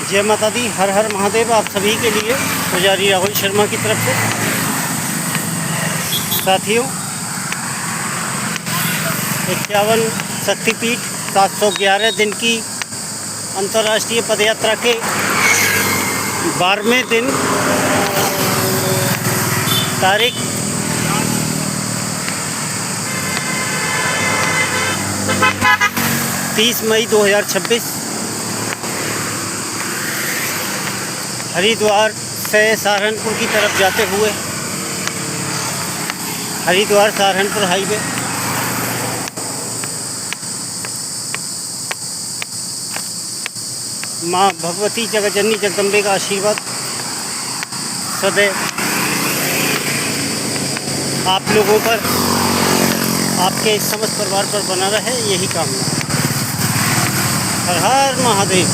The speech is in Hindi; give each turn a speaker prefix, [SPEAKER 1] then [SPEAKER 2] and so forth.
[SPEAKER 1] जय माता दी, हर हर महादेव। आप सभी के लिए पुजारी राहुल शर्मा की तरफ से। साथियों, 51 शक्तिपीठ 711 दिन की अंतर्राष्ट्रीय पदयात्रा के 12वें दिन तारीख 30 मई 2026 हरिद्वार से सहारनपुर की तरफ जाते हुए हरिद्वार सहारनपुर हाईवे माँ भगवती जगतजननी जगदम्बे का आशीर्वाद सदैव आप लोगों पर, आपके समस्त परिवार पर बना रहे, यही कामना। हर हर महादेव।